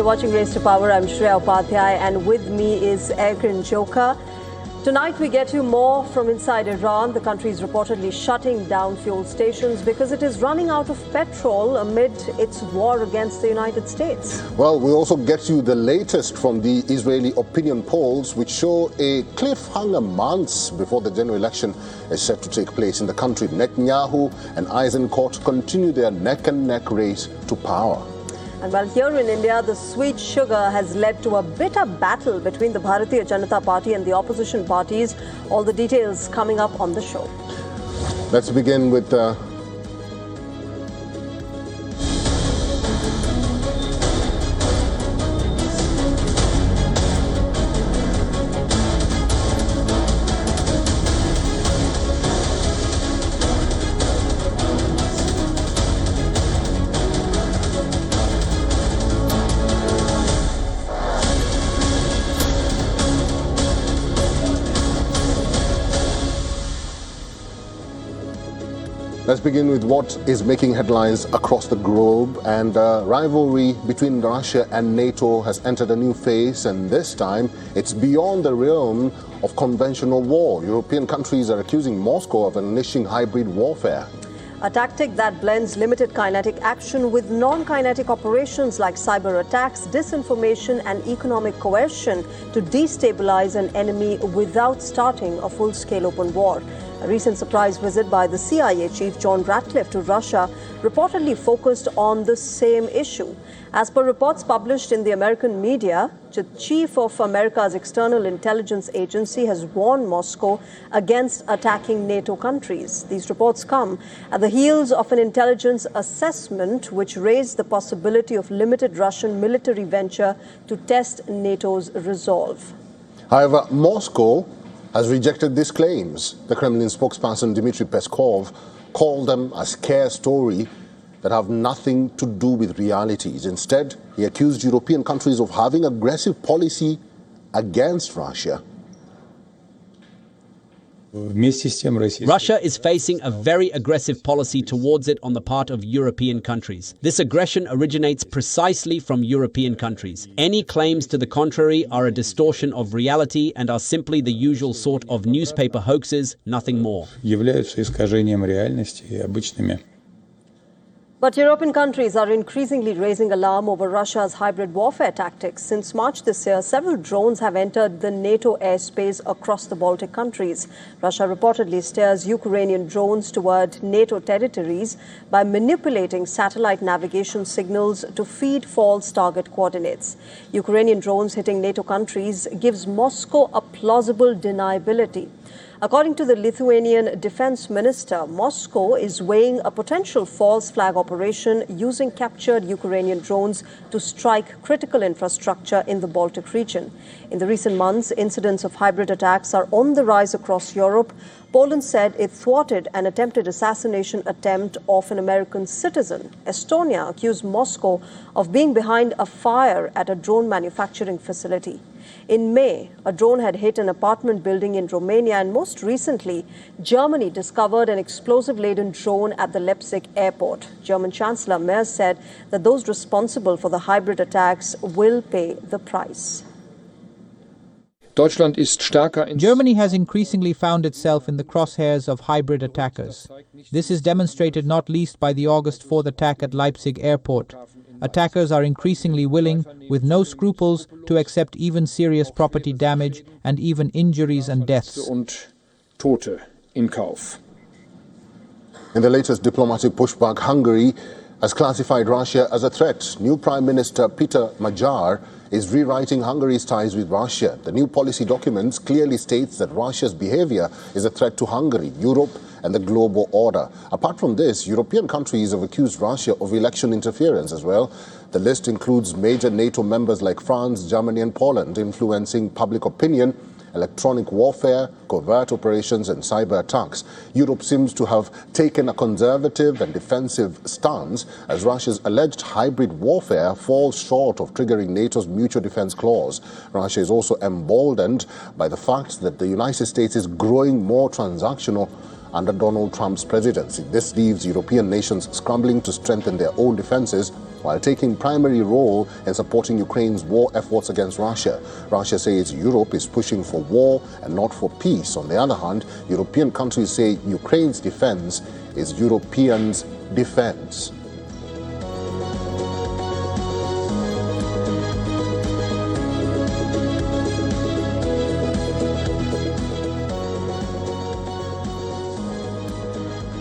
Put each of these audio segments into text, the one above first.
You're watching Race to Power. I'm Shreya Upadhyay, and with me is Erkin Joka. Tonight we get you more from inside Iran. The country is reportedly shutting down fuel stations because it is running out of petrol amid its war against the United States. Well, we'll also get you the latest from the Israeli opinion polls, which show a cliffhanger months before the general election is set to take place in the country. Netanyahu and Eisenkot continue their neck-and-neck race to power. And while here in India, the sweet sugar has led to a bitter battle between the Bharatiya Janata Party and the opposition parties. All the details coming up on the show. Let's begin with Let's begin with what is making headlines across the globe. And rivalry between Russia and NATO has entered a new phase, and this time it's beyond the realm of conventional war. European countries are accusing Moscow of unleashing hybrid warfare. A tactic that blends limited kinetic action with non-kinetic operations like cyber attacks, disinformation and economic coercion to destabilize an enemy without starting a full-scale open war. A recent surprise visit by the CIA chief John Ratcliffe to Russia reportedly focused on the same issue. As per reports published in the American media, the chief of America's external intelligence agency has warned Moscow against attacking NATO countries. These reports come at the heels of an intelligence assessment which raised the possibility of limited Russian military venture to test NATO's resolve. However, Moscow has rejected these claims. The Kremlin spokesperson Dmitry Peskov called them a scare story that have nothing to do with realities. Instead, he accused European countries of having aggressive policy against Russia. Russia is facing a very aggressive policy towards it on the part of European countries. This aggression originates precisely from European countries. Any claims to the contrary are a distortion of reality and are simply the usual sort of newspaper hoaxes, nothing more. But European countries are increasingly raising alarm over Russia's hybrid warfare tactics. Since March this year, several drones have entered the NATO airspace across the Baltic countries. Russia reportedly steers Ukrainian drones toward NATO territories by manipulating satellite navigation signals to feed false target coordinates. Ukrainian drones hitting NATO countries gives Moscow a plausible deniability. According to the Lithuanian defense minister, Moscow is weighing a potential false flag operation using captured Ukrainian drones to strike critical infrastructure in the Baltic region. In the recent months, incidents of hybrid attacks are on the rise across Europe. Poland said it thwarted an attempted assassination attempt of an American citizen. Estonia accused Moscow of being behind a fire at a drone manufacturing facility. In May, a drone had hit an apartment building in Romania, and most recently, Germany discovered an explosive-laden drone at the Leipzig airport. German Chancellor Merz said that those responsible for the hybrid attacks will pay the price. Germany has increasingly found itself in the crosshairs of hybrid attackers. This is demonstrated not least by the August 4th attack at Leipzig airport. Attackers are increasingly willing, with no scruples, to accept even serious property damage and even injuries and deaths. In the latest diplomatic pushback, Hungary has classified Russia as a threat. New Prime Minister Peter Magyar is rewriting Hungary's ties with Russia. The new policy documents clearly states that Russia's behavior is a threat to Hungary, Europe, and the global order. Apart from this, European countries have accused Russia of election interference as well. The list includes major NATO members like France, Germany, and Poland, influencing public opinion, electronic warfare, covert operations, and cyber attacks. Europe seems to have taken a conservative and defensive stance as Russia's alleged hybrid warfare falls short of triggering NATO's mutual defense clause. Russia is also emboldened by the fact that the United States is growing more transactional under Donald Trump's presidency. This leaves European nations scrambling to strengthen their own defenses while taking primary role in supporting Ukraine's war efforts against Russia. Russia says Europe is pushing for war and not for peace. On the other hand, European countries say Ukraine's defense is Europeans' defense.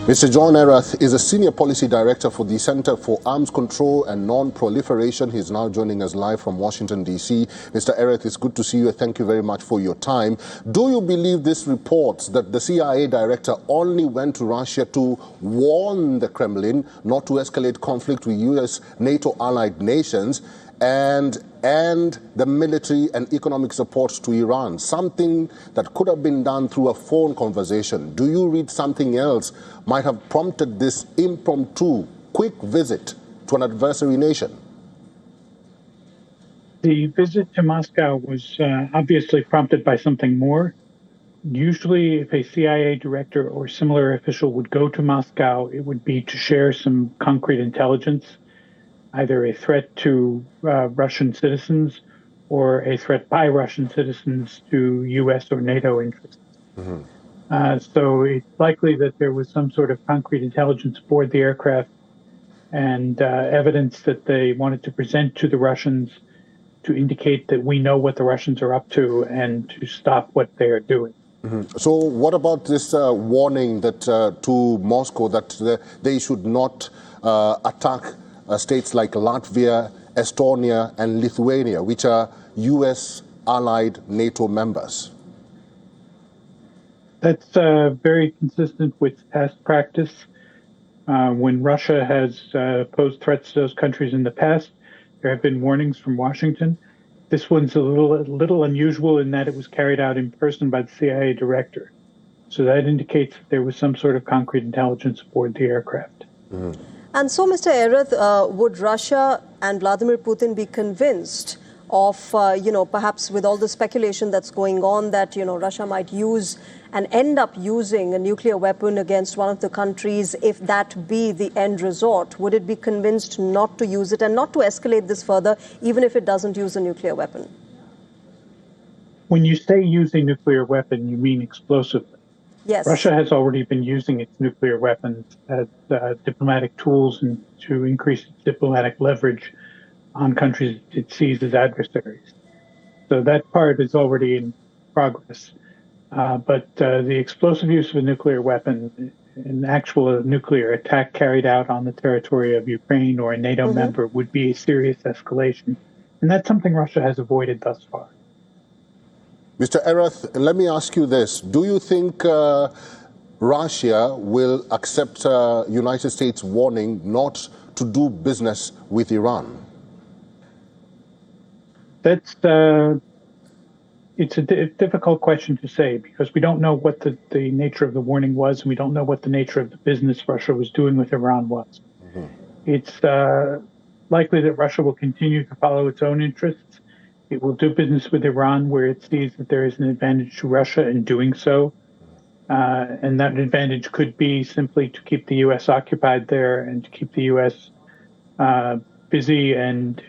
Mr. John Erath is a Senior Policy Director for the Center for Arms Control and Non-Proliferation. He's now joining us live from Washington, D.C. Mr. Erath, it's good to see you. Thank you very much for your time. Do you believe this reports that the CIA director only went to Russia to warn the Kremlin not to escalate conflict with U.S. NATO allied nations and the military and economic support to Iran, something that could have been done through a phone conversation? Do you read something else might have prompted this impromptu, quick visit to an adversary nation? The visit to Moscow was obviously prompted by something more. Usually, if a CIA director or similar official would go to Moscow, it would be to share some concrete intelligence, either a threat to Russian citizens or a threat by Russian citizens to U.S. or NATO interests. So it's likely that there was some sort of concrete intelligence aboard the aircraft and evidence that they wanted to present to the Russians to indicate that we know what the Russians are up to and to stop what they are doing. So what about this warning that to Moscow that they should not attack states like Latvia, Estonia, and Lithuania, which are U.S. allied NATO members? That's very consistent with past practice. When Russia has posed threats to those countries in the past, there have been warnings from Washington. This one's a little unusual in that it was carried out in person by the CIA director. So that indicates that there was some sort of concrete intelligence aboard the aircraft. And so, Mr. Erath, would Russia and Vladimir Putin be convinced of, perhaps with all the speculation that's going on that, Russia might use and end up using a nuclear weapon against one of the countries, if that be the end resort? Would it be convinced not to use it and not to escalate this further, even if it doesn't use a nuclear weapon? When you say use a nuclear weapon, you mean explosively. Yes. Russia has already been using its nuclear weapons as diplomatic tools and to increase its diplomatic leverage on countries it sees as adversaries. So that part is already in progress. But the explosive use of a nuclear weapon, an actual nuclear attack carried out on the territory of Ukraine or a NATO member, would be a serious escalation. And that's something Russia has avoided thus far. Mr. Erath, let me ask you this. Do you think Russia will accept United States warning not to do business with Iran? That's it's a difficult question to say because we don't know what the nature of the warning was, and we don't know what the nature of the business Russia was doing with Iran was. It's likely that Russia will continue to follow its own interests. It will do business with Iran where it sees that there is an advantage to Russia in doing so. And that advantage could be simply to keep the U.S. occupied there and to keep the U.S. busy and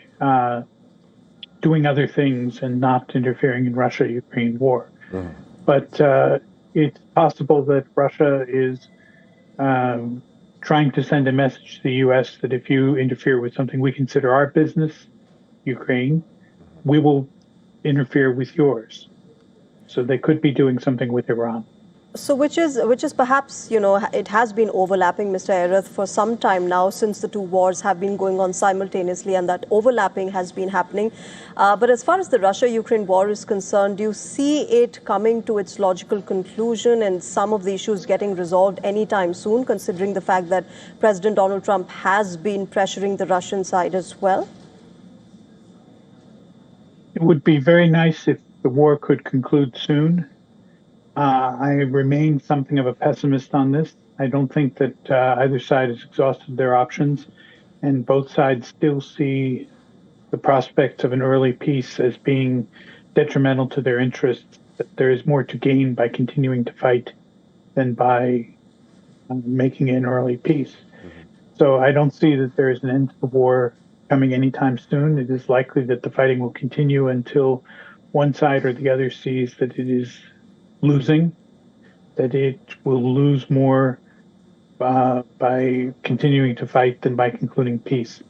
doing other things and not interfering in Russia-Ukraine war. But it's possible that Russia is trying to send a message to the U.S. that if you interfere with something we consider our business, Ukraine, we will interfere with yours. So they could be doing something with Iran. So which is perhaps, it has been overlapping, Mr. Erath, for some time now since the two wars have been going on simultaneously, and that overlapping has been happening. But as far as the Russia-Ukraine war is concerned, do you see it coming to its logical conclusion and some of the issues getting resolved anytime soon, considering the fact that President Donald Trump has been pressuring the Russian side as well? It would be very nice if the war could conclude soon. I remain something of a pessimist on this. I don't think that either side has exhausted their options, and both sides still see the prospects of an early peace as being detrimental to their interests, that there is more to gain by continuing to fight than by making an early peace. So I don't see that there is an end to the war coming anytime soon. It is likely that the fighting will continue until one side or the other sees that it is losing, that it will lose more by continuing to fight than by concluding peace.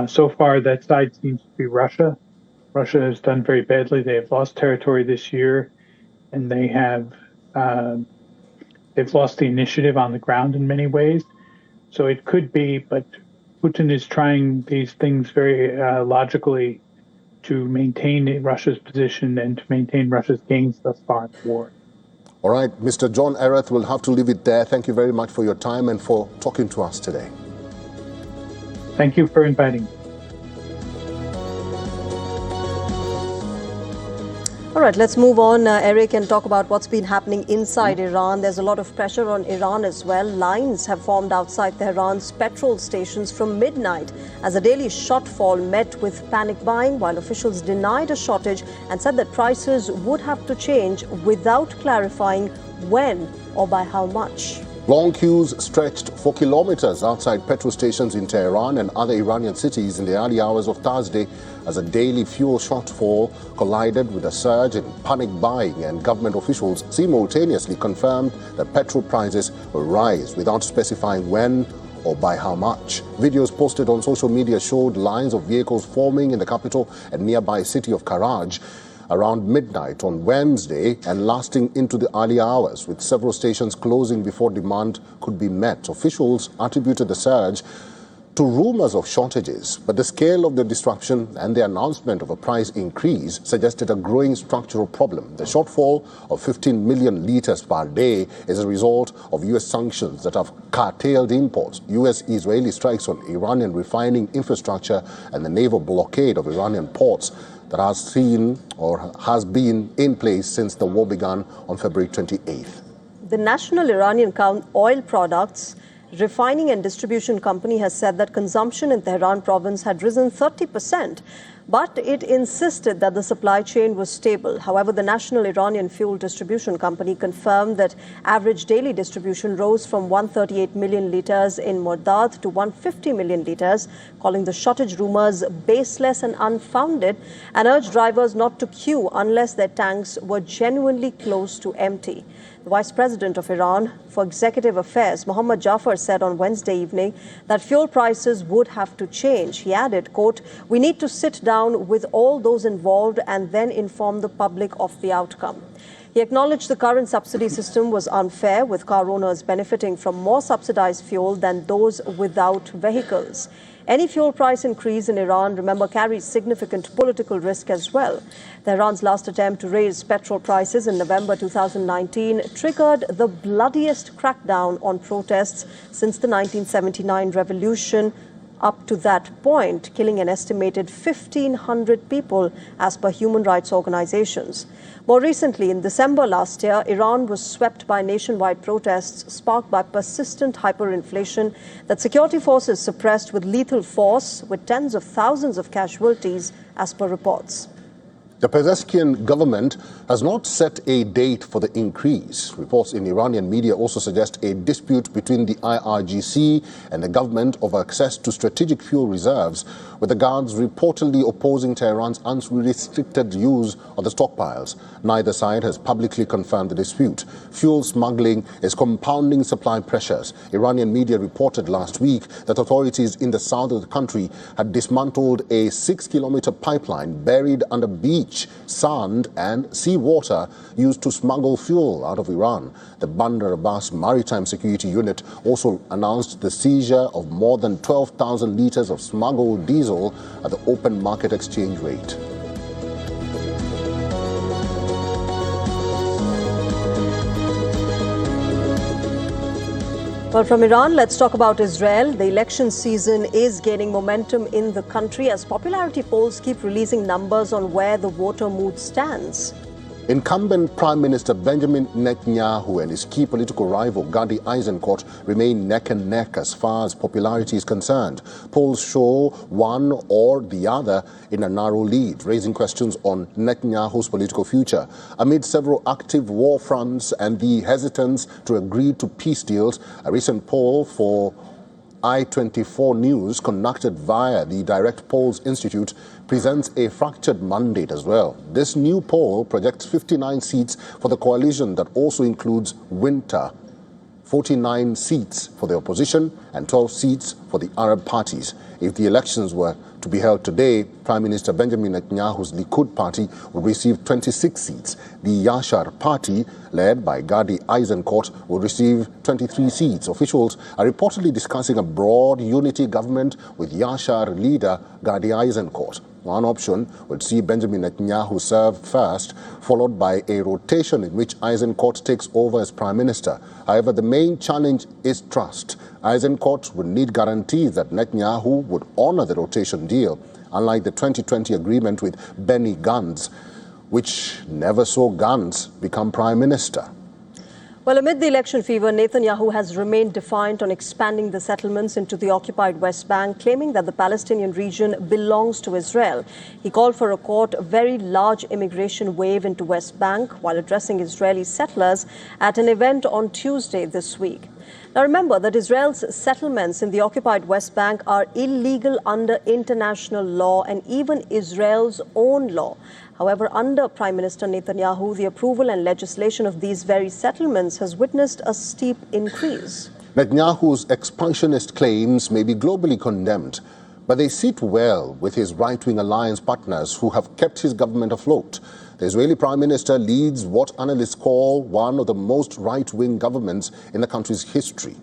So far, that side seems to be Russia. Russia has done very badly. They have lost territory this year, and they've lost the initiative on the ground in many ways. So it could be, but Putin is trying these things very logically to maintain Russia's position and to maintain Russia's gains thus far in the war. All right, Mr. John Ereth, we'll have to leave it there. Thank you very much for your time and for talking to us today. Thank you for inviting me. All right, let's move on, Eric, and talk about what's been happening inside Iran. There's a lot of pressure on Iran as well. Lines have formed outside Tehran's petrol stations from midnight as a daily shortfall met with panic buying, while officials denied a shortage and said that prices would have to change without clarifying when or by how much. Long queues stretched for kilometers outside petrol stations in Tehran and other Iranian cities in the early hours of Thursday as a daily fuel shortfall collided with a surge in panic buying, and government officials simultaneously confirmed that petrol prices will rise without specifying when or by how much. Videos posted on social media showed lines of vehicles forming in the capital and nearby city of Karaj around midnight on Wednesday and lasting into the early hours, with several stations closing before demand could be met. Officials attributed the surge to rumors of shortages, but the scale of the disruption and the announcement of a price increase suggested a growing structural problem. The shortfall of 15 million litres per day is a result of U.S. sanctions that have curtailed imports, U.S.-Israeli strikes on Iranian refining infrastructure, and the naval blockade of Iranian ports that has been in place since the war began on February 28th. The National Iranian Oil Products Refining and Distribution Company has said that consumption in Tehran province had risen 30%, but it insisted that the supply chain was stable. However, the National Iranian Fuel Distribution Company confirmed that average daily distribution rose from 138 million litres in Mordad to 150 million litres, calling the shortage rumours baseless and unfounded, and urged drivers not to queue unless their tanks were genuinely close to empty. The Vice President of Iran for Executive Affairs, Mohammad Jafar, said on Wednesday evening that fuel prices would have to change. He added, quote, "We need to sit down with all those involved and then inform the public of the outcome." He acknowledged the current subsidy system was unfair, with car owners benefiting from more subsidized fuel than those without vehicles. Any fuel price increase in Iran, remember, carries significant political risk as well. Tehran's last attempt to raise petrol prices in November 2019 triggered the bloodiest crackdown on protests since the 1979 revolution. Up to that point, killing an estimated 1,500 people as per human rights organizations. More recently, in December last year, Iran was swept by nationwide protests sparked by persistent hyperinflation that security forces suppressed with lethal force, with tens of thousands of casualties as per reports. The Pezeshkian government has not set a date for the increase. Reports in Iranian media also suggest a dispute between the IRGC and the government over access to strategic fuel reserves, with the guards reportedly opposing Tehran's unrestricted use of the stockpiles. Neither side has publicly confirmed the dispute. Fuel smuggling is compounding supply pressures. Iranian media reported last week that authorities in the south of the country had dismantled a 6-kilometer pipeline buried under beach, sand and seawater used to smuggle fuel out of Iran. The Bandar Abbas Maritime Security Unit also announced the seizure of more than 12,000 litres of smuggled diesel at the open market exchange rate. Well, from Iran, let's talk about Israel. The election season is gaining momentum in the country as popularity polls keep releasing numbers on where the voter mood stands. Incumbent Prime Minister Benjamin Netanyahu and his key political rival Gadi Eisenkot remain neck and neck as far as popularity is concerned. Polls show one or the other in a narrow lead, raising questions on Netanyahu's political future. Amid several active war fronts and the hesitance to agree to peace deals, a recent poll for I-24 News, conducted via the Direct Polls Institute, presents a fractured mandate as well. This new poll projects 59 seats for the coalition that also includes Winter, 49 seats for the opposition and 12 seats for the Arab parties. If the elections were to be held today, Prime Minister Benjamin Netanyahu's Likud party would receive 26 seats. The Yashar party, led by Gadi Eisenkot, would receive 23 seats. Officials are reportedly discussing a broad unity government with Yashar leader Gadi Eisenkot. One option would see Benjamin Netanyahu serve first, followed by a rotation in which Eisenkot takes over as Prime Minister. However, the main challenge is trust. Eisenkot would need guarantees that Netanyahu would honor the rotation deal, unlike the 2020 agreement with Benny Gantz, which never saw Gantz become Prime Minister. Well, amid the election fever, Netanyahu has remained defiant on expanding the settlements into the occupied West Bank, claiming that the Palestinian region belongs to Israel. He called for a very large immigration wave into West Bank while addressing Israeli settlers at an event on Tuesday this week. Now remember that Israel's settlements in the occupied West Bank are illegal under international law and even Israel's own law. However, under Prime Minister Netanyahu, the approval and legislation of these very settlements has witnessed a steep increase. Netanyahu's expansionist claims may be globally condemned, but they sit well with his right-wing alliance partners who have kept his government afloat. The Israeli Prime Minister leads what analysts call one of the most right-wing governments in the country's history.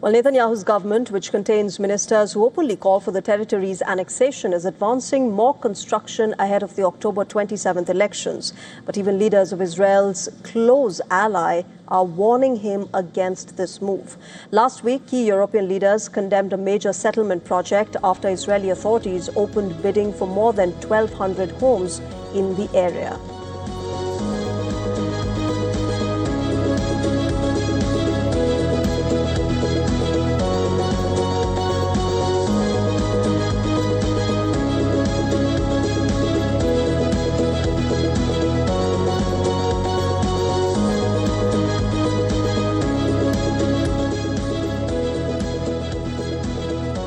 Well, Netanyahu's government, which contains ministers who openly call for the territory's annexation, is advancing more construction ahead of the October 27th elections. But even leaders of Israel's close ally are warning him against this move. Last week, key European leaders condemned a major settlement project after Israeli authorities opened bidding for more than 1,200 homes in the area.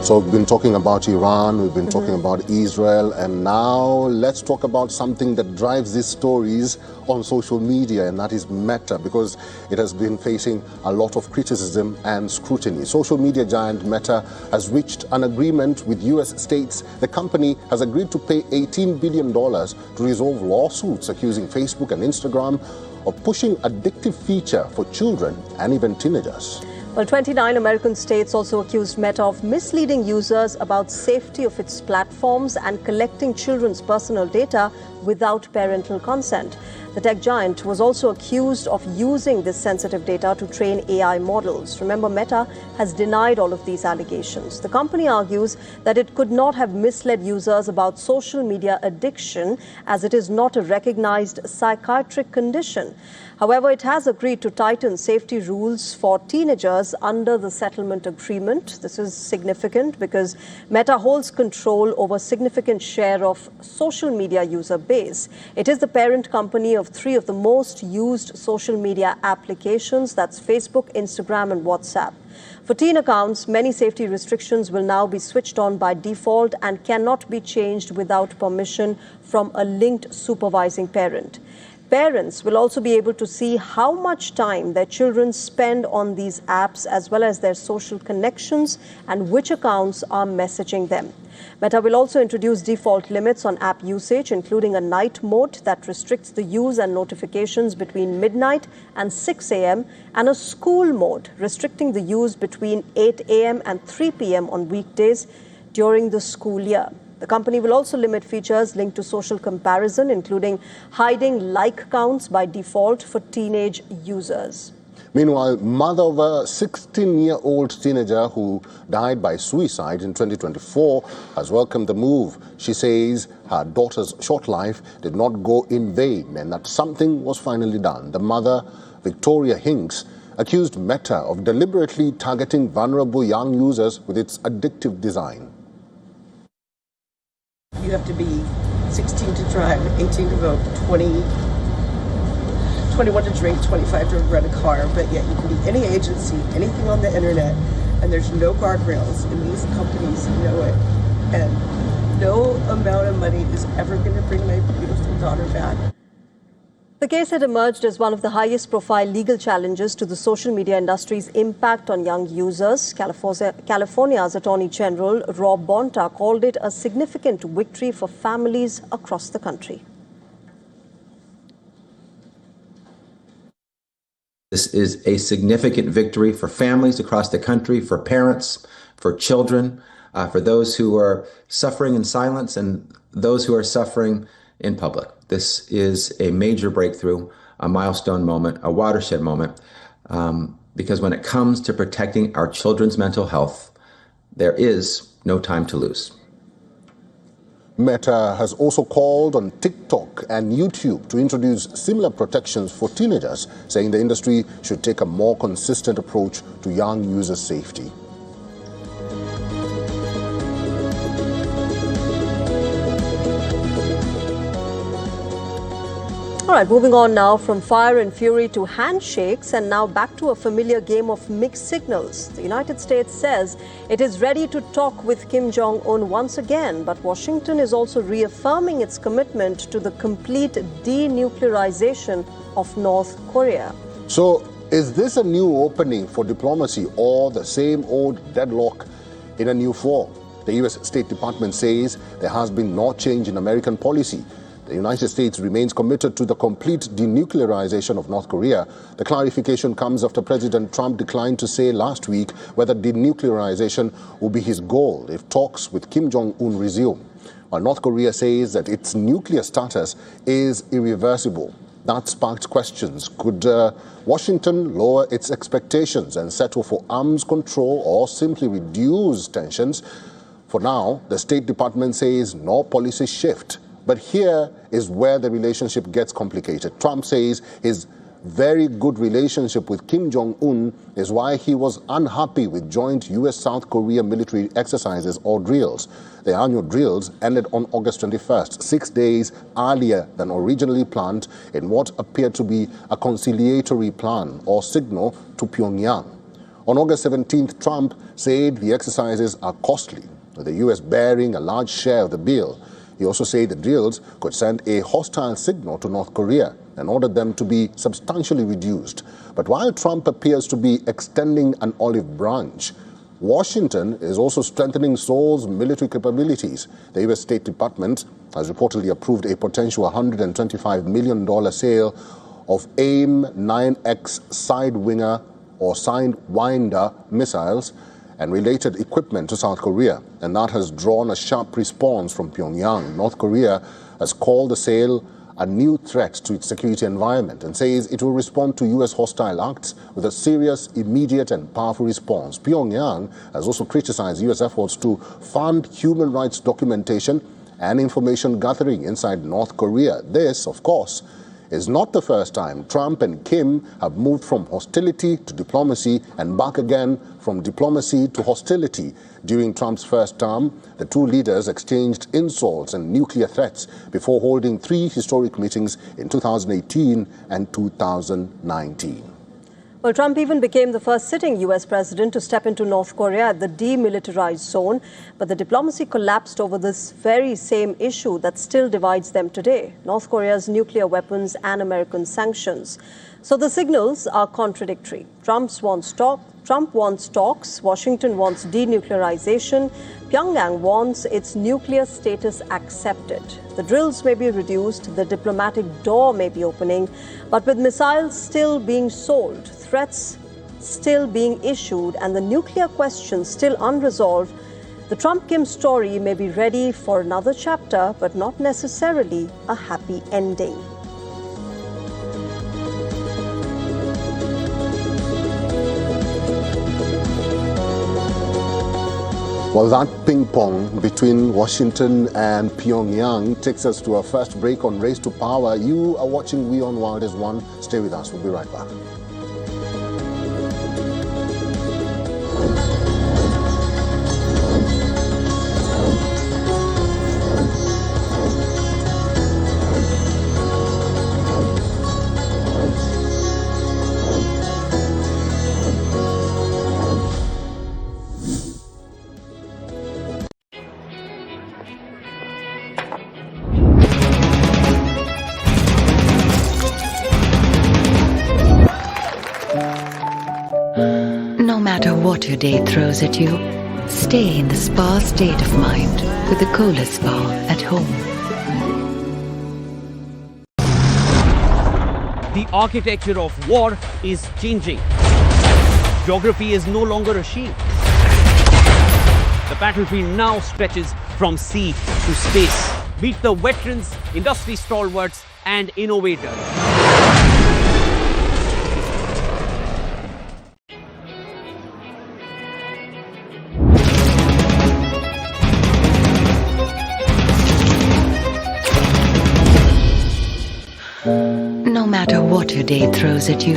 So we've been talking about Iran, we've been talking about Israel, and now let's talk about something that drives these stories on social media, and that is Meta, because it has been facing a lot of criticism and scrutiny. Social media giant Meta has reached an agreement with US states. The company has agreed to pay $18 billion to resolve lawsuits accusing Facebook and Instagram of pushing addictive feature for children and even teenagers. Well, 29 American states also accused Meta of misleading users about safety of its platforms and collecting children's personal data without parental consent. The tech giant was also accused of using this sensitive data to train AI models. Remember, Meta has denied all of these allegations. The company argues that it could not have misled users about social media addiction, as it is not a recognized psychiatric condition. However, it has agreed to tighten safety rules for teenagers under the settlement agreement. This is significant because Meta holds control over a significant share of social media user base. It is the parent company of three of the most used social media applications, that's Facebook, Instagram, and WhatsApp. For teen accounts, many safety restrictions will now be switched on by default and cannot be changed without permission from a linked supervising parent. Parents will also be able to see how much time their children spend on these apps, as well as their social connections and which accounts are messaging them. Meta will also introduce default limits on app usage, including a night mode that restricts the use and notifications between midnight and 6 a.m. and a school mode restricting the use between 8 a.m. and 3 p.m. on weekdays during the school year. The company will also limit features linked to social comparison, including hiding like counts by default for teenage users. Meanwhile, mother of a 16-year-old teenager who died by suicide in 2024 has welcomed the move. She says her daughter's short life did not go in vain and that something was finally done. The mother, Victoria Hinks, accused Meta of deliberately targeting vulnerable young users with its addictive design. You have to be 16 to drive, 18 to vote, 21 to drink, 25 to rent a car, but yet you can be any agency, anything on the internet, and there's no guardrails, and these companies know it. And no amount of money is ever going to bring my beautiful daughter back. The case had emerged as one of the highest profile legal challenges to the social media industry's impact on young users. California's Attorney General Rob Bonta called it a significant victory for families across the country. This is a significant victory for families across the country, for parents, for children, for those who are suffering in silence and those who are suffering in public. This is a major breakthrough, a milestone moment, a watershed moment, because when it comes to protecting our children's mental health, there is no time to lose. Meta has also called on TikTok and YouTube to introduce similar protections for teenagers, saying the industry should take a more consistent approach to young user safety. All right, moving on now from fire and fury to handshakes and now back to a familiar game of mixed signals. The United States says it is ready to talk with Kim Jong-un once again, but Washington is also reaffirming its commitment to the complete denuclearization of North Korea. So, is this a new opening for diplomacy or the same old deadlock in a new form? The U.S. State Department says there has been no change in American policy. The United States remains committed to the complete denuclearization of North Korea. The clarification comes after President Trump declined to say last week whether denuclearization will be his goal if talks with Kim Jong-un resume. While North Korea says that its nuclear status is irreversible. That sparked questions. Could Washington lower its expectations and settle for arms control or simply reduce tensions? For now, the State Department says no policy shift. But here is where the relationship gets complicated. Trump says his very good relationship with Kim Jong-un is why he was unhappy with joint U.S.-South Korea military exercises or drills. The annual drills ended on August 21st, 6 days earlier than originally planned in what appeared to be a conciliatory plan or signal to Pyongyang. On August 17th, Trump said the exercises are costly, with the U.S. bearing a large share of the bill. He also said the drills could send a hostile signal to North Korea and ordered them to be substantially reduced. But while Trump appears to be extending an olive branch, Washington is also strengthening Seoul's military capabilities. The U.S. State Department has reportedly approved a potential $125 million sale of AIM-9X Sidewinder or Sidewinder missiles and related equipment to South Korea, and that has drawn a sharp response from Pyongyang. North Korea has called the sale a new threat to its security environment and says it will respond to U.S. hostile acts with a serious, immediate and powerful response. Pyongyang has also criticized U.S. efforts to fund human rights documentation and information gathering inside North Korea. This, of course, is not the first time Trump and Kim have moved from hostility to diplomacy and back again from diplomacy to hostility. During Trump's first term, the two leaders exchanged insults and nuclear threats before holding 3 historic meetings in 2018 and 2019. Well, Trump even became the first sitting U.S. president to step into North Korea at the demilitarized zone. But the diplomacy collapsed over this very same issue that still divides them today: North Korea's nuclear weapons and American sanctions. So the signals are contradictory. Trump wants talks, Washington wants denuclearization, Pyongyang wants its nuclear status accepted. The drills may be reduced, the diplomatic door may be opening, but with missiles still being sold, threats still being issued, and the nuclear question still unresolved, the Trump-Kim story may be ready for another chapter, but not necessarily a happy ending. Well, that ping-pong between Washington and Pyongyang takes us to our first break on Race to Power. You are watching WION World is One. Stay with us. We'll be right back. what your day throws at you, stay in the spa state of mind with the Cola Spa at home. The architecture of war is changing. Geography is no longer a shield. The battlefield now stretches from sea to space. Meet the veterans, industry stalwarts, and innovators. No matter what your day throws at you,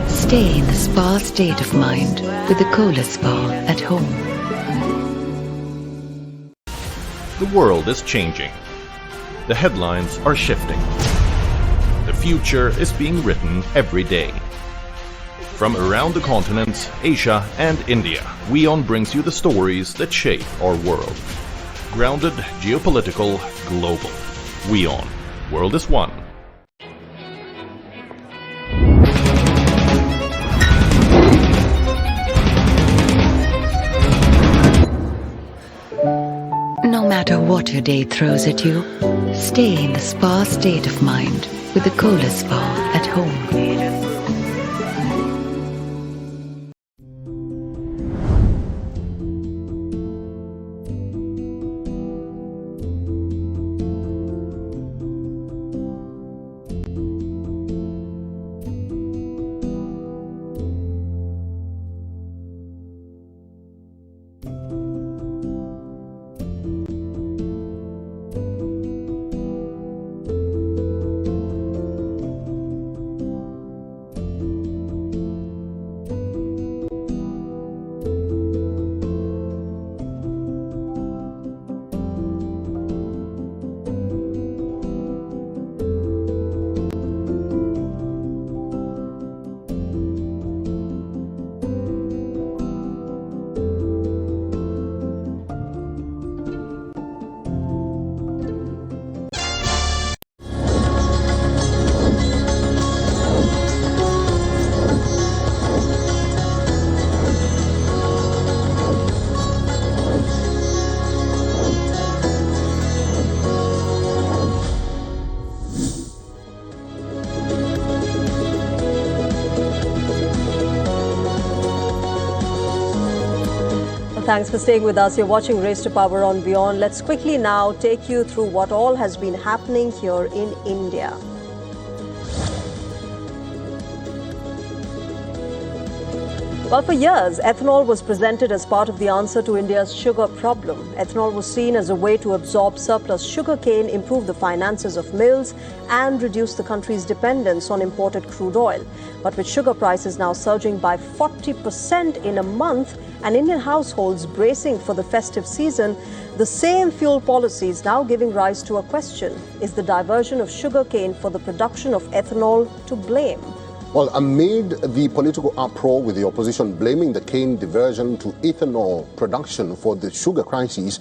stay in the spa state of mind with the Cola Spa at home. The world is changing. The headlines are shifting. The future is being written every day. From around the continent, Asia and India, WION brings you the stories that shape our world. Grounded, geopolitical, global. WION. World is one. No matter what your day throws at you, stay in the spa state of mind with the Cola Spa at home. Thanks for staying with us. You're watching Race to Power on WION. Let's quickly now take you through what all has been happening here in India. Well, for years, ethanol was presented as part of the answer to India's sugar problem. Ethanol was seen as a way to absorb surplus sugarcane, improve the finances of mills, and reduce the country's dependence on imported crude oil. But with sugar prices now surging by 40% in a month, and Indian households bracing for the festive season, the same fuel policy is now giving rise to a question. Is the diversion of sugarcane for the production of ethanol to blame? Well, amid the political uproar with the opposition blaming the cane diversion to ethanol production for the sugar crisis,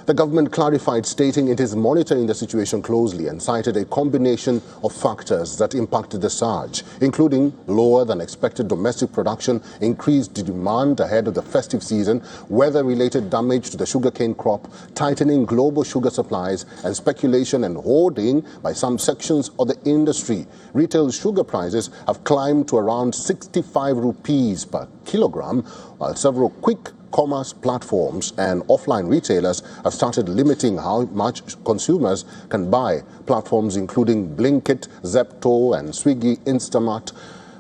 the government clarified, stating it is monitoring the situation closely and cited a combination of factors that impacted the surge, including lower than expected domestic production, increased demand ahead of the festive season, weather-related damage to the sugarcane crop, tightening global sugar supplies, and speculation and hoarding by some sections of the industry. Retail sugar prices have climbed to around 65 rupees per kilogram, while several quick commerce platforms and offline retailers have started limiting how much consumers can buy. Platforms including Blinkit, Zepto and Swiggy Instamart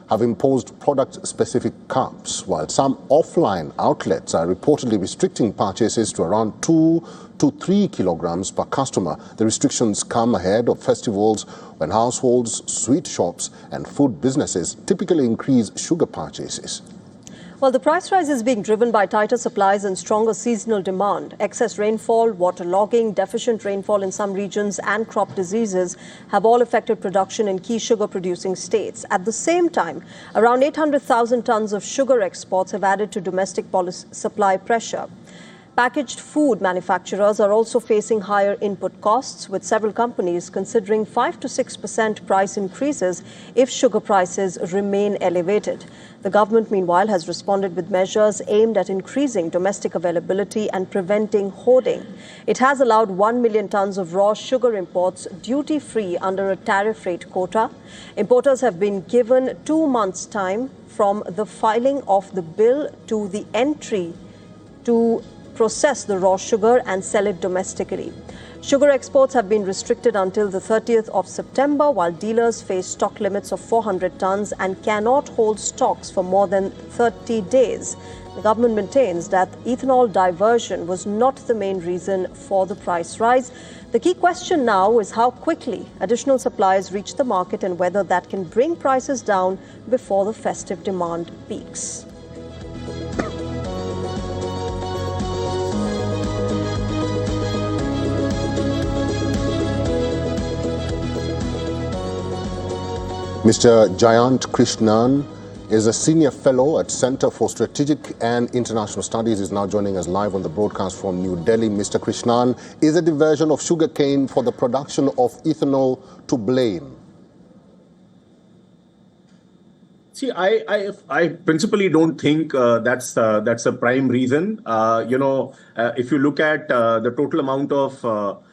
have imposed product-specific caps, while some offline outlets are reportedly restricting purchases to around 2 to 3 kilograms per customer. The restrictions come ahead of festivals when households, sweet shops and food businesses typically increase sugar purchases. Well, the price rise is being driven by tighter supplies and stronger seasonal demand. Excess rainfall, waterlogging, deficient rainfall in some regions and crop diseases have all affected production in key sugar-producing states. At the same time, around 800,000 tons of sugar exports have added to domestic supply pressure. Packaged food manufacturers are also facing higher input costs, with several companies considering 5 to 6% price increases if sugar prices remain elevated. The government, meanwhile, has responded with measures aimed at increasing domestic availability and preventing hoarding. It has allowed 1 million tons of raw sugar imports duty-free under a tariff rate quota. Importers have been given 2 months' time from the filing of the bill to the entry to process the raw sugar and sell it domestically. Sugar exports have been restricted until the 30th of September, while dealers face stock limits of 400 tons and cannot hold stocks for more than 30 days. The government maintains that ethanol diversion was not the main reason for the price rise. The key question now is how quickly additional supplies reach the market and whether that can bring prices down before the festive demand peaks. Mr. Jayant Krishnan is a senior fellow at Center for Strategic and International Studies. Is now joining us live on the broadcast from New Delhi. Mr. Krishnan, is a diversion of sugarcane for the production of ethanol to blame? See, I principally don't think that's a prime reason. If you look at the total amount of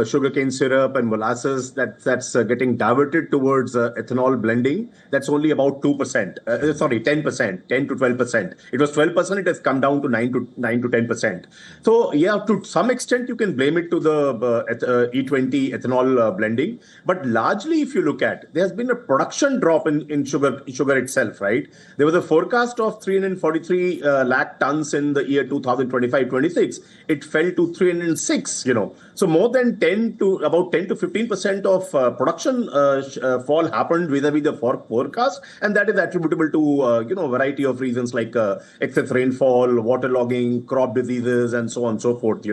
sugarcane syrup and molasses that's getting diverted towards ethanol blending, that's only about 2%. 10%, 10 to 12%. It was 12%. It has come down to 9 to 10%. So yeah, to some extent you can blame it to the E20 ethanol blending. But largely, if you look at, there has been a production drop in sugar itself, right? There was a forecast of 343 lakh tons in the year 2025-26. It fell to 306. So more than about 10 to 15% of production fall happened vis-a-vis the forecast, and that is attributable to a variety of reasons like excess rainfall, waterlogging, crop diseases, and so on and so forth.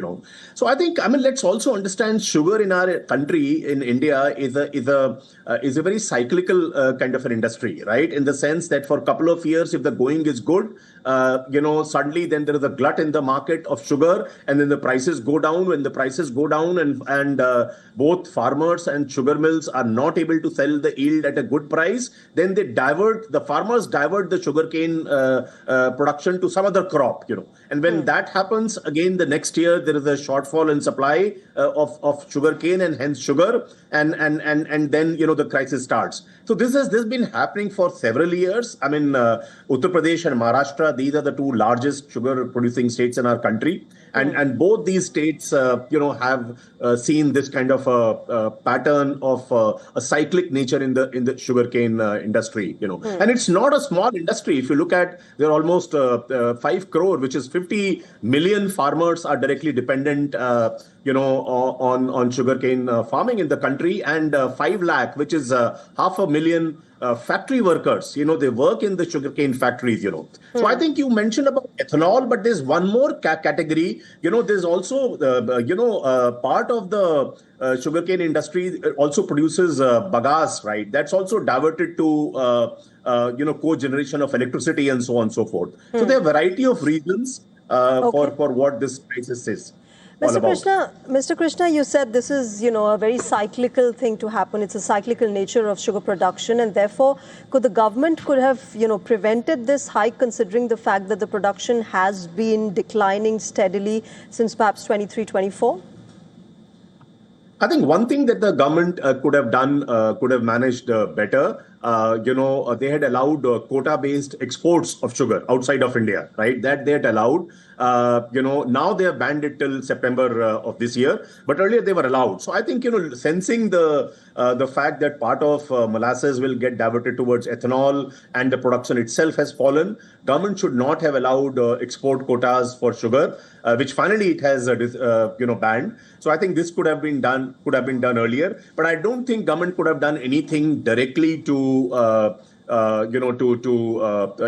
So I think let's also understand sugar in our country, in India, is a very cyclical kind of an industry, right? In the sense that for a couple of years, if the going is good, suddenly then there is a glut in the market of sugar, and then the prices go down. When the prices go down and both farmers and sugar mills are not able to sell the yield at a good price, then the farmers divert the sugarcane production to some other crop, And when that happens, again, the next year, there is a shortfall in supply of sugarcane and hence sugar, and then, the crisis starts. So this has been happening for several years. Uttar Pradesh and Maharashtra, these are the two largest sugar producing states in our country. And both these states, have seen this kind of a pattern of a cyclic nature in the sugarcane industry, And it's not a small industry. If you look at, there are almost 5 crore, which is 50 million farmers are directly dependent, on sugarcane farming in the country, and 5 lakh, which is 500,000 factory workers, they work in the sugarcane factories, So I think you mentioned about ethanol, but there's one more category. There's also, part of the sugarcane industry also produces bagasse, right? That's also diverted to, co-generation of electricity and so on and so forth. So there are a variety of reasons for what this crisis is. Mr. Krishna, you said this is, a very cyclical thing to happen. It's a cyclical nature of sugar production, and therefore, the government could have, prevented this hike, considering the fact that the production has been declining steadily since perhaps 23-24? I think one thing that the government could have done, could have managed better. They had allowed quota-based exports of sugar outside of India, right? That they had allowed. Now they have banned it till September of this year, but earlier they were allowed. So I think, sensing the fact that part of molasses will get diverted towards ethanol and the production itself has fallen, government should not have allowed export quotas for sugar, which finally it has, banned. So I think this could have been done earlier, but I don't think government could have done anything directly to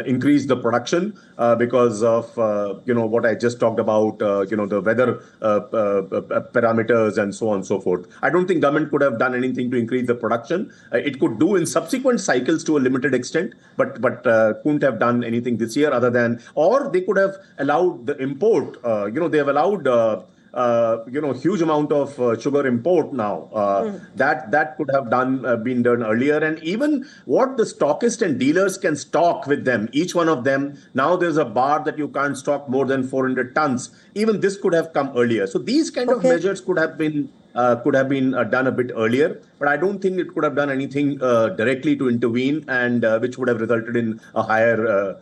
increase the production because of what I just talked about, the weather parameters and so on and so forth. I don't think government could have done anything to increase the production. It could do in subsequent cycles to a limited extent, but couldn't have done anything this year other than, or they could have allowed the import. They have allowed huge amount of sugar import now. That could have been done earlier. And even what the stockist and dealers can stock with them, each one of them, now there's a bar that you can't stock more than 400 tons. Even this could have come earlier. So these kind of measures could have been done a bit earlier, but I don't think it could have done anything directly to intervene, and which would have resulted in a higher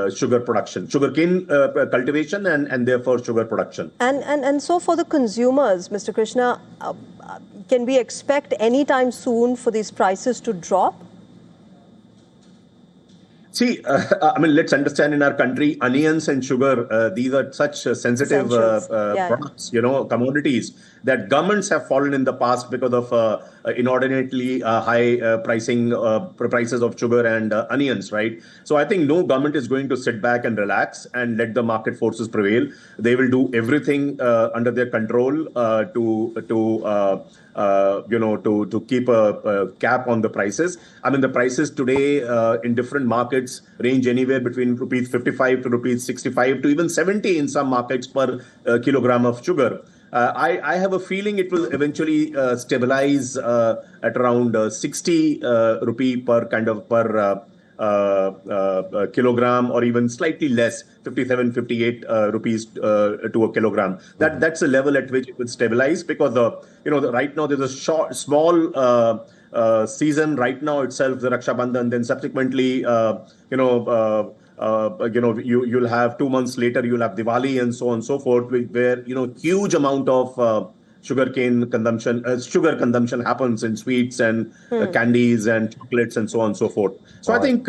sugar production, sugarcane cultivation, and therefore sugar production. And so for the consumers, Mr. Krishna, can we expect anytime soon for these prices to drop? See, let's understand, in our country, onions and sugar, these are such sensitive products, commodities, that governments have fallen in the past because of inordinately high prices of sugar and onions, right? So I think no government is going to sit back and relax and let the market forces prevail. They will do everything under their control to keep a cap on the prices. The prices today in different markets range anywhere between rupees 55 to rupees 65 to even 70 in some markets per kilogram of sugar. I have a feeling it will eventually stabilize at around 60 rupee per kilogram, or even slightly less, 57, 58 rupees to a kilogram. That's a level at which it will stabilize, because right now there's a small season right now itself, the Raksha Bandhan, then subsequently you'll have 2 months later, you'll have Diwali and so on and so forth, where huge amount of sugar consumption happens in sweets and candies and chocolates and so on and so forth. So I think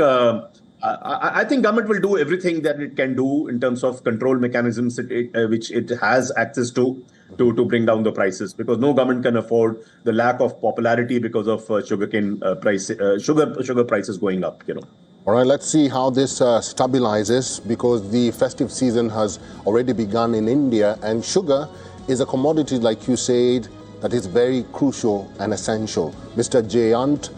government will do everything that it can do in terms of control mechanisms which it has access to bring down the prices, because no government can afford the lack of popularity because of sugar prices going up. All right, let's see how this stabilizes, because the festive season has already begun in India, and sugar is a commodity, like you said, that is very crucial and essential. Mr. Jayant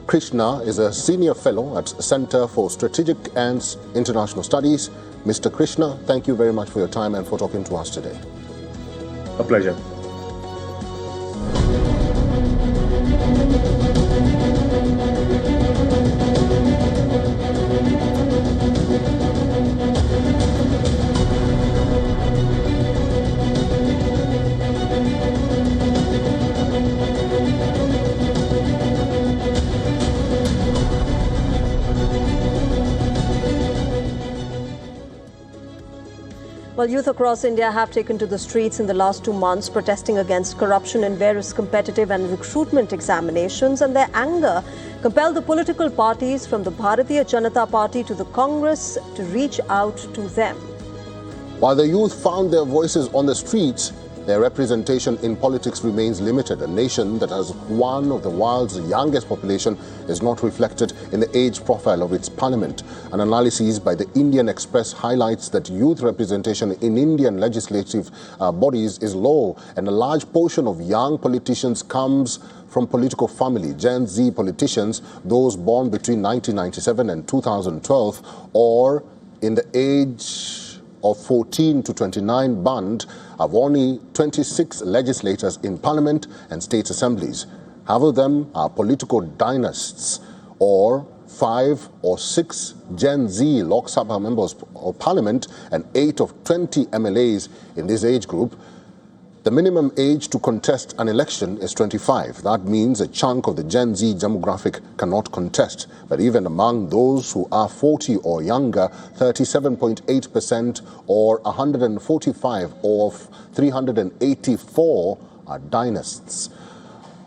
Krishna is a senior fellow at Center for Strategic and International Studies. Mr. Krishna, thank you very much for your time and for talking to us today. A pleasure. Well, youth across India have taken to the streets in the last 2 months, protesting against corruption in various competitive and recruitment examinations, and their anger compelled the political parties from the Bharatiya Janata Party to the Congress to reach out to them. While the youth found their voices on the streets, their representation in politics remains limited. A nation that has one of the world's youngest population is not reflected in the age profile of its parliament. An analysis by the Indian Express highlights that youth representation in Indian legislative bodies is low, and a large portion of young politicians comes from political family. Gen Z politicians, those born between 1997 and 2012, or in the age of 14 to 29 band, have only 26 legislators in parliament and state assemblies. Half of them are political dynasts, or 5 or 6 Gen Z Lok Sabha members of parliament and 8 of 20 MLAs in this age group. The minimum age to contest an election is 25. That means a chunk of the Gen Z demographic cannot contest. But even among those who are 40 or younger, 37.8% or 145 of 384 are dynasts.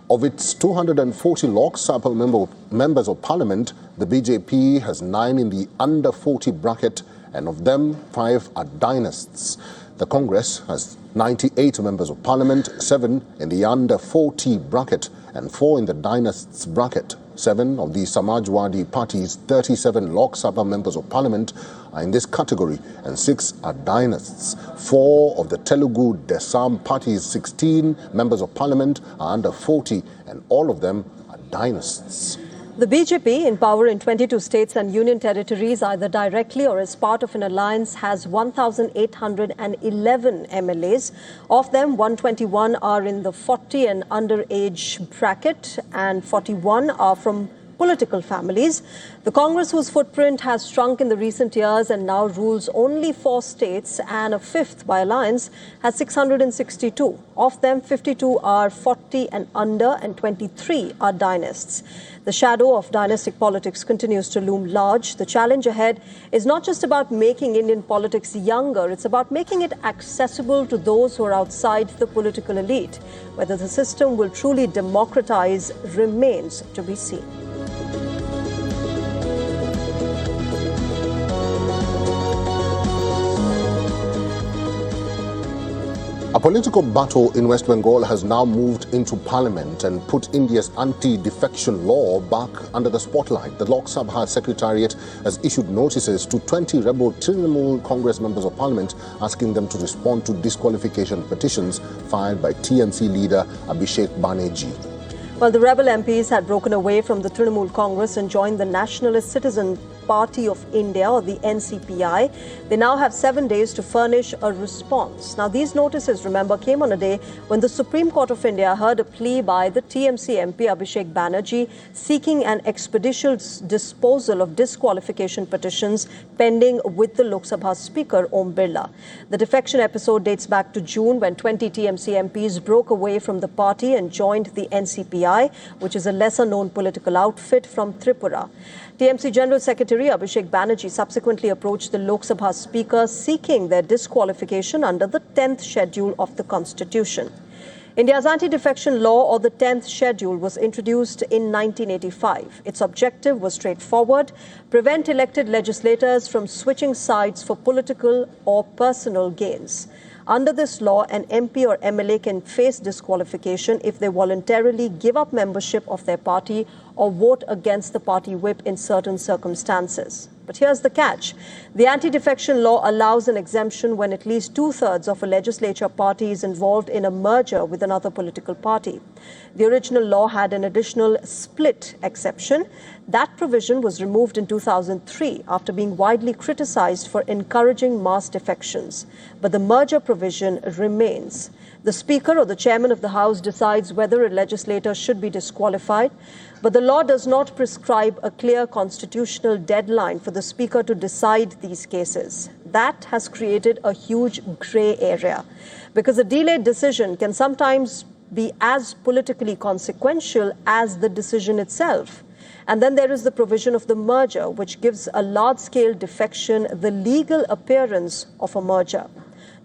Of its 240 Lok Sabha members of parliament, the BJP has 9 in the under 40 bracket, and of them 5 are dynasts. The Congress has 98 members of parliament, 7 in the under 40 bracket and 4 in the dynasts bracket. 7 of the Samajwadi Party's 37 Lok Sabha members of parliament are in this category, and 6 are dynasts. 4 of the Telugu Desam Party's 16 members of parliament are under 40, and all of them are dynasts. The BJP, in power in 22 states and union territories, either directly or as part of an alliance, has 1,811 MLAs. Of them, 121 are in the 40 and under age bracket, and 41 are from political families. The Congress, whose footprint has shrunk in the recent years and now rules only 4 states and a 5th by alliance, has 662. Of them, 52 are 40 and under, and 23 are dynasts. The shadow of dynastic politics continues to loom large. The challenge ahead is not just about making Indian politics younger, it's about making it accessible to those who are outside the political elite. Whether the system will truly democratize remains to be seen. A political battle in West Bengal has now moved into parliament and put India's anti-defection law back under the spotlight. The Lok Sabha Secretariat has issued notices to 20 rebel Trinamool Congress members of parliament, asking them to respond to disqualification petitions filed by TMC leader Abhishek Banerjee. Well, the rebel MPs had broken away from the Trinamool Congress and joined the Nationalist Citizen Party of India, or the NCPI. They now have 7 days to furnish a response. Now, these notices, remember, came on a day when the Supreme Court of India heard a plea by the TMC MP Abhishek Banerjee seeking an expeditious disposal of disqualification petitions pending with the Lok Sabha Speaker Om Birla. The defection episode dates back to June, when 20 TMC MPs broke away from the party and joined the NCPI, which is a lesser-known political outfit from Tripura. TMC General Secretary Abhishek Banerjee subsequently approached the Lok Sabha Speaker seeking their disqualification under the 10th schedule of the Constitution. India's anti-defection law, or the 10th schedule, was introduced in 1985. Its objective was straightforward: prevent elected legislators from switching sides for political or personal gains. Under this law, an MP or MLA can face disqualification if they voluntarily give up membership of their party or vote against the party whip in certain circumstances. But here's the catch. The anti-defection law allows an exemption when at least 2/3 of a legislature party is involved in a merger with another political party. The original law had an additional split exception. That provision was removed in 2003 after being widely criticized for encouraging mass defections. But the merger provision remains. The Speaker or the Chairman of the House decides whether a legislator should be disqualified, but the law does not prescribe a clear constitutional deadline for the Speaker to decide these cases. That has created a huge grey area, because a delayed decision can sometimes be as politically consequential as the decision itself. And then there is the provision of the merger, which gives a large-scale defection the legal appearance of a merger.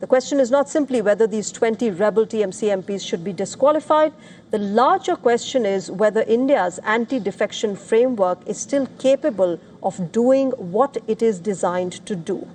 The question is not simply whether these 20 rebel TMC MPs should be disqualified. The larger question is whether India's anti-defection framework is still capable of doing what it is designed to do.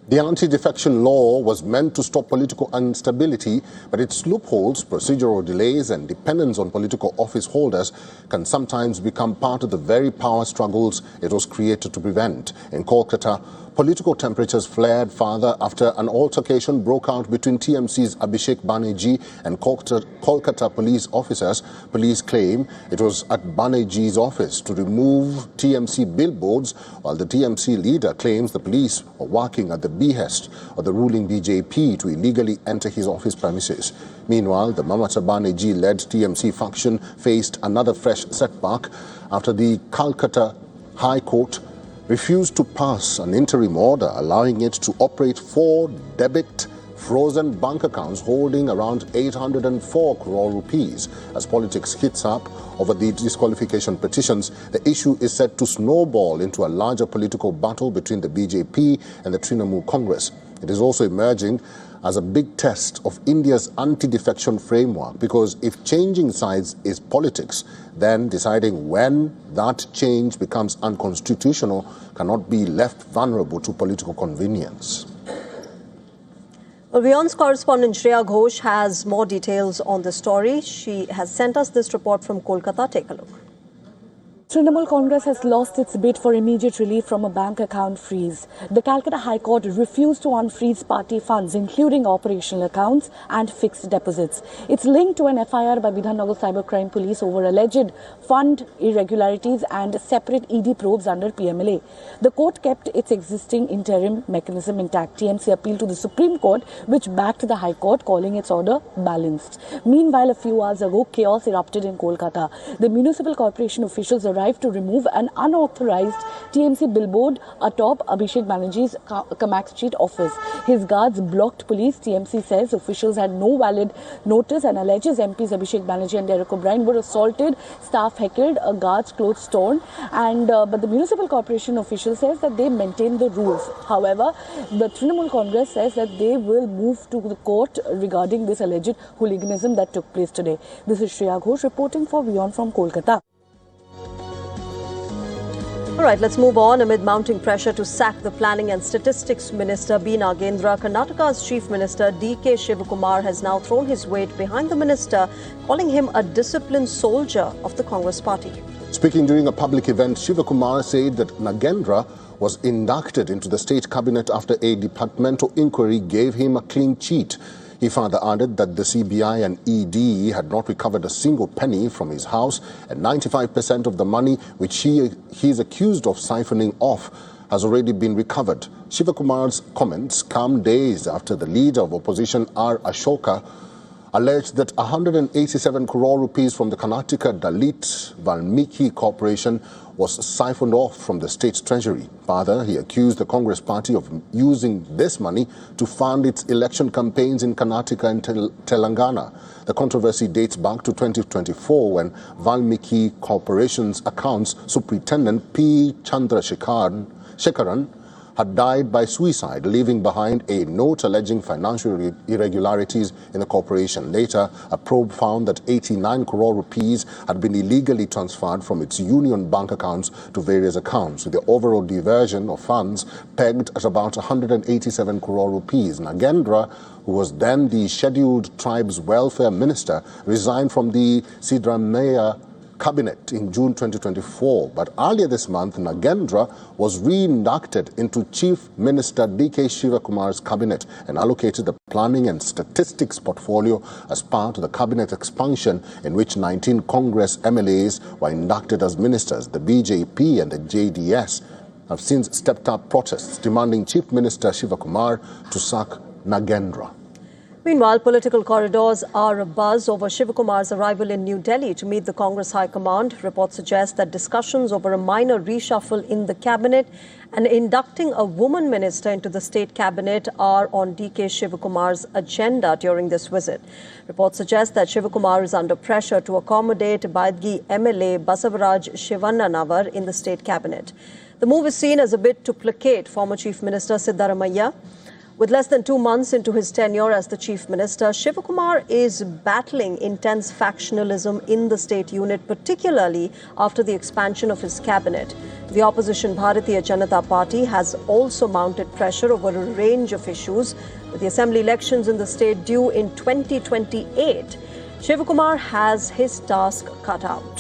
The anti-defection law was meant to stop political instability, but its loopholes, procedural delays, and dependence on political office holders can sometimes become part of the very power struggles it was created to prevent. In Kolkata, political temperatures flared further after an altercation broke out between TMC's Abhishek Banerjee and Kolkata police officers. Police claim it was at Banerjee's office to remove TMC billboards, while the TMC leader claims the police were working at the behest of the ruling BJP to illegally enter his office premises. Meanwhile, the Mamata Banerjee-led TMC faction faced another fresh setback after the Calcutta High Court refused to pass an interim order allowing it to operate 4 debit frozen bank accounts holding around 804 crore rupees. As politics heats up over the disqualification petitions, the issue is set to snowball into a larger political battle between the BJP and the Trinamool Congress. It is also emerging as a big test of India's anti-defection framework, because if changing sides is politics, then deciding when that change becomes unconstitutional cannot be left vulnerable to political convenience. Well, WION's correspondent Shreya Ghosh has more details on the story. She has sent us this report from Kolkata. Take a look. Trinamool Congress has lost its bid for immediate relief from a bank account freeze. The Calcutta High Court refused to unfreeze party funds, including operational accounts and fixed deposits. It's linked to an FIR by Bidhannagar Cybercrime Police over alleged fund irregularities and separate ED probes under PMLA. The court kept its existing interim mechanism intact. TMC appealed to the Supreme Court, which backed the High Court, calling its order balanced. Meanwhile, a few hours ago, chaos erupted in Kolkata. The municipal corporation officials arrived to remove an unauthorized TMC billboard atop Abhishek Banerjee's Kamak Street office. His guards blocked police. TMC says officials had no valid notice and alleges MPs Abhishek Banerjee and Derek O'Brien were assaulted, staff heckled, a guard's clothes torn, and but the municipal corporation official says that they maintain the rules. However, the Trinamool Congress says that they will move to the court regarding this alleged hooliganism that took place today. This is Shreya Ghosh reporting for WION from Kolkata. All right, let's move on. Amid mounting pressure to sack the Planning and Statistics Minister B. Nagendra, Karnataka's Chief Minister D.K. Shivakumar has now thrown his weight behind the minister, calling him a disciplined soldier of the Congress party. Speaking during a public event, Shivakumar said that Nagendra was inducted into the state cabinet after a departmental inquiry gave him a clean cheat. He further added that the CBI and ED had not recovered a single penny from his house, and 95% of the money which he is accused of siphoning off has already been recovered. Shivakumar's comments come days after the leader of opposition R. Ashoka alleged that 187 crore rupees from the Karnataka Dalit Valmiki Corporation was siphoned off from the state's treasury. Further, he accused the Congress party of using this money to fund its election campaigns in Karnataka and Telangana. The controversy dates back to 2024 when Valmiki Corporation's accounts superintendent P. Chandrasekharan had died by suicide, leaving behind a note alleging financial irregularities in the corporation. Later, a probe found that 89 crore rupees had been illegally transferred from its union bank accounts to various accounts, with the overall diversion of funds pegged at about 187 crore rupees. Nagendra, who was then the Scheduled Tribes Welfare Minister, resigned from the Siddaramaiah cabinet in June 2024, but earlier this month, Nagendra was re-inducted into Chief Minister D.K. Shivakumar's cabinet and allocated the Planning and Statistics portfolio as part of the cabinet expansion in which 19 Congress MLAs were inducted as ministers. The BJP and the JDS have since stepped up protests demanding Chief Minister Shivakumar to sack Nagendra. Meanwhile, political corridors are abuzz over Shivakumar's arrival in New Delhi to meet the Congress High Command. Reports suggest that discussions over a minor reshuffle in the cabinet and inducting a woman minister into the state cabinet are on D.K. Shivakumar's agenda during this visit. Reports suggest that Shivakumar is under pressure to accommodate Baidgi MLA Basavaraj Shivannanavar in the state cabinet. The move is seen as a bid to placate former Chief Minister Siddaramaiah. With less than 2 months into his tenure as the Chief Minister, Shivakumar is battling intense factionalism in the state unit, particularly after the expansion of his cabinet. The opposition Bharatiya Janata Party has also mounted pressure over a range of issues. With the assembly elections in the state due in 2028, Shivakumar has his task cut out.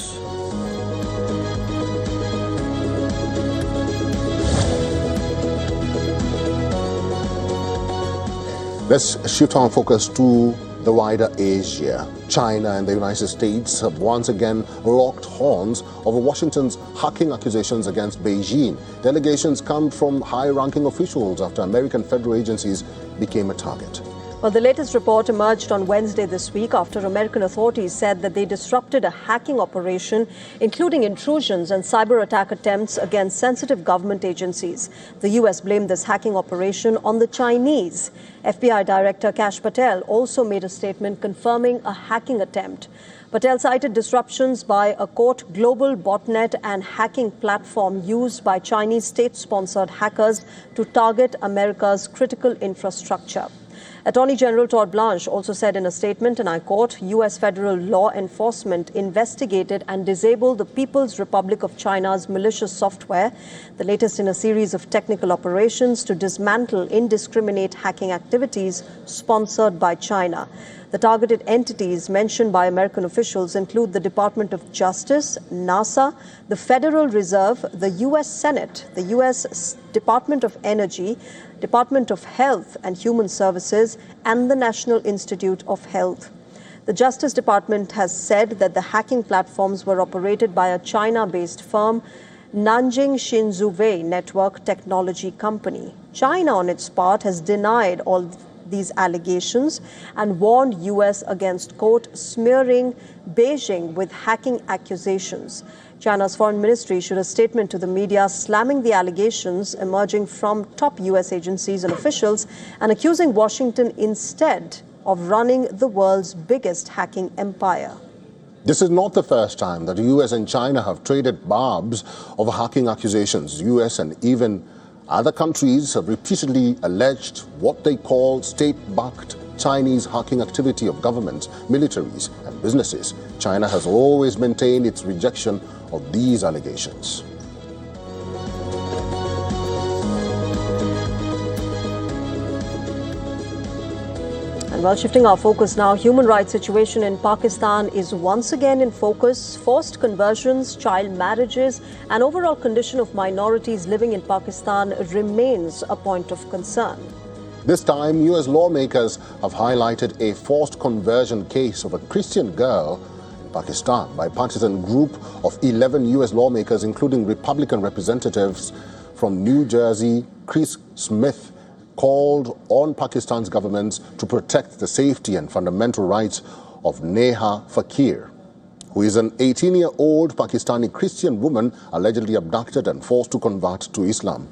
Let's shift our focus to the wider Asia. China and the United States have once again locked horns over Washington's hacking accusations against Beijing. The allegations come from high-ranking officials after American federal agencies became a target. Well, the latest report emerged on Wednesday this week after American authorities said that they disrupted a hacking operation, including intrusions and cyber attack attempts against sensitive government agencies. The U.S. blamed this hacking operation on the Chinese. FBI Director Kash Patel also made a statement confirming a hacking attempt. Patel cited disruptions by a, quote, global botnet and hacking platform used by Chinese state-sponsored hackers to target America's critical infrastructure. Attorney General Todd Blanche also said in a statement, and I quote, U.S. federal law enforcement investigated and disabled the People's Republic of China's malicious software, the latest in a series of technical operations to dismantle indiscriminate hacking activities sponsored by China. The targeted entities mentioned by American officials include the Department of Justice, NASA, the Federal Reserve, the U.S. Senate, the U.S. Department of Energy, Department of Health and Human Services, and the National Institute of Health. The Justice Department has said that the hacking platforms were operated by a China-based firm, Nanjing Xinzhuwei Network Technology Company. China, on its part, has denied all these allegations and warned U.S. against, quote, smearing Beijing with hacking accusations. China's foreign ministry issued a statement to the media slamming the allegations emerging from top U.S. agencies and officials and accusing Washington instead of running the world's biggest hacking empire. This is not the first time that the U.S. and China have traded barbs over hacking accusations. The U.S. and even other countries have repeatedly alleged what they call state-backed Chinese hacking activity of governments, militaries, and businesses. China has always maintained its rejection of these allegations. And while shifting our focus now, human rights situation in Pakistan is once again in focus. Forced conversions, child marriages, and overall condition of minorities living in Pakistan remains a point of concern. This time, U.S. lawmakers have highlighted a forced conversion case of a Christian girl in Pakistan. Bipartisan group of 11 U.S. lawmakers, including Republican representatives from New Jersey, Chris Smith, called on Pakistan's governments to protect the safety and fundamental rights of Neha Fakir, who is an 18-year-old Pakistani Christian woman allegedly abducted and forced to convert to Islam.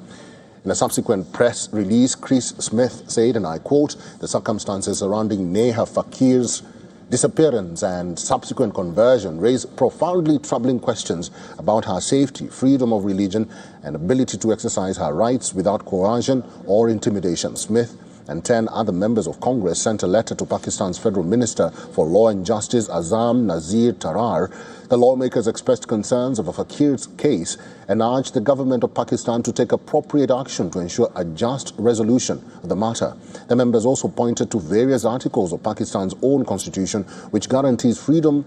In a subsequent press release, Chris Smith said, and I quote, the circumstances surrounding Neha Fakir's disappearance and subsequent conversion raise profoundly troubling questions about her safety, freedom of religion, and ability to exercise her rights without coercion or intimidation. Smith and 10 other members of Congress sent a letter to Pakistan's Federal Minister for Law and Justice, Azam Nazir Tarar. The lawmakers expressed concerns over Fakir's case and urged the government of Pakistan to take appropriate action to ensure a just resolution of the matter. The members also pointed to various articles of Pakistan's own constitution which guarantees freedom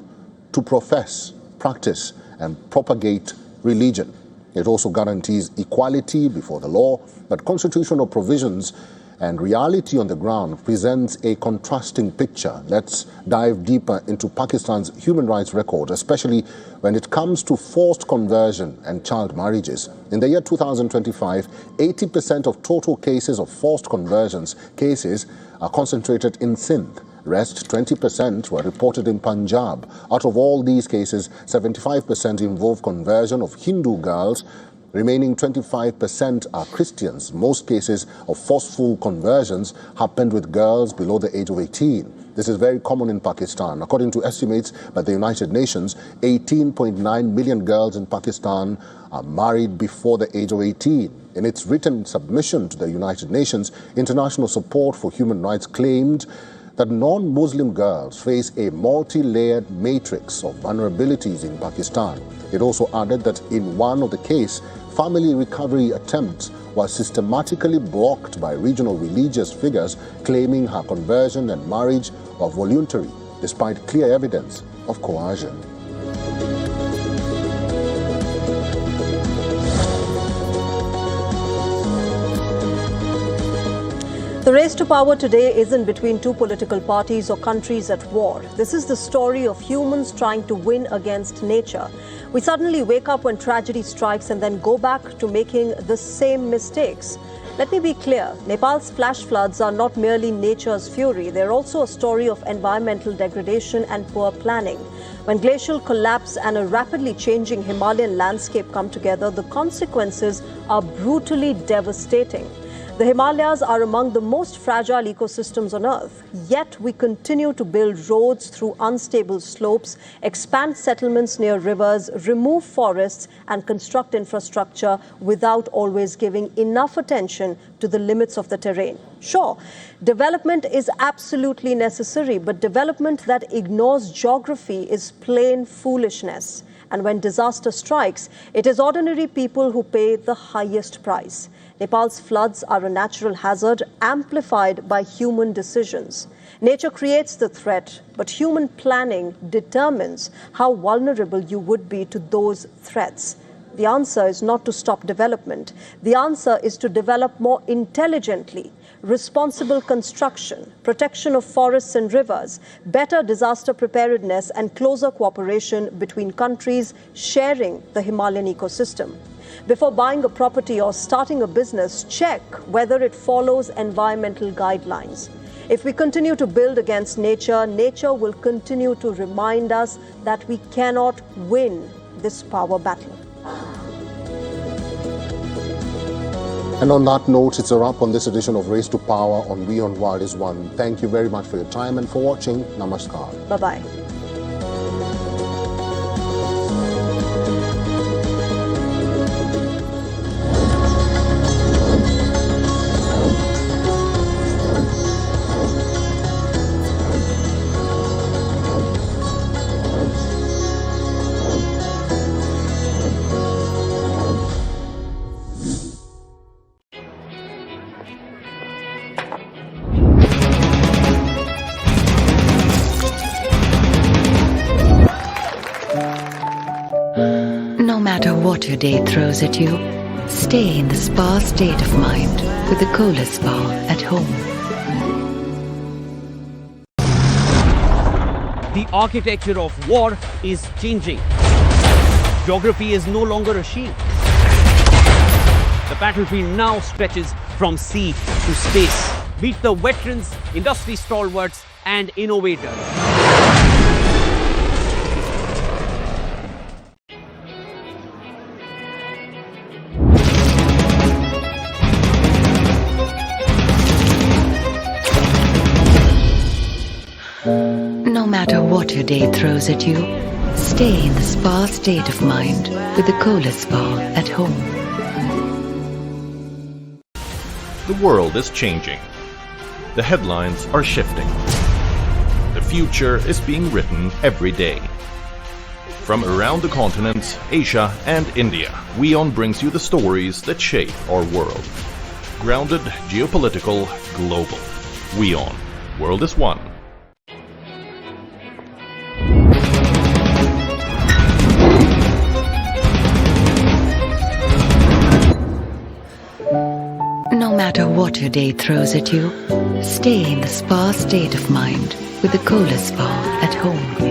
to profess, practice, and propagate religion. It also guarantees equality before the law, but constitutional provisions and reality on the ground presents a contrasting picture. Let's dive deeper into Pakistan's human rights record, especially when it comes to forced conversion and child marriages. In the year 2025, 80% of total cases of forced conversions cases are concentrated in Sindh. Rest 20% were reported in Punjab. Out of all these cases, 75% involve conversion of Hindu girls. Remaining 25% are Christians. Most cases of forceful conversions happened with girls below the age of 18. This is very common in Pakistan. According to estimates by the United Nations, 18.9 million girls in Pakistan are married before the age of 18. In its written submission to the United Nations, International Support for Human Rights claimed that non-Muslim girls face a multi-layered matrix of vulnerabilities in Pakistan. It also added that in one of the cases, family recovery attempts were systematically blocked by regional religious figures claiming her conversion and marriage were voluntary, despite clear evidence of coercion. The race to power today isn't between two political parties or countries at war. This is the story of humans trying to win against nature. We suddenly wake up when tragedy strikes and then go back to making the same mistakes. Let me be clear, Nepal's flash floods are not merely nature's fury. They're also a story of environmental degradation and poor planning. When glacial collapse and a rapidly changing Himalayan landscape come together, the consequences are brutally devastating. The Himalayas are among the most fragile ecosystems on Earth, yet we continue to build roads through unstable slopes, expand settlements near rivers, remove forests, and construct infrastructure without always giving enough attention to the limits of the terrain. Sure, development is absolutely necessary, but development that ignores geography is plain foolishness. And when disaster strikes, it is ordinary people who pay the highest price. Nepal's floods are a natural hazard amplified by human decisions. Nature creates the threat, but human planning determines how vulnerable you would be to those threats. The answer is not to stop development. The answer is to develop more intelligently. Responsible construction, protection of forests and rivers, better disaster preparedness, and closer cooperation between countries sharing the Himalayan ecosystem. Before buying a property or starting a business, check whether it follows environmental guidelines. If we continue to build against nature, nature will continue to remind us that we cannot win this power battle. And on that note, it's a wrap on this edition of Race to Power on WION World is One. Thank you very much for your time and for watching. Namaskar. Bye-bye. No matter what your day throws at you, stay in the spa state of mind with the Kohler Spa at home. The architecture of war is changing. Geography is no longer a shield. The battlefield now stretches from sea to space. Meet the veterans, industry stalwarts, and innovators. No matter what your day throws at you, stay in the spa state of mind with the Kohler Spa at home. The world is changing. The headlines are shifting. The future is being written every day. From around the continents, Asia and India, WION brings you the stories that shape our world. Grounded, geopolitical, global. WION. World is One. No matter what your day throws at you, stay in the spa state of mind with the Kohler Spa at home.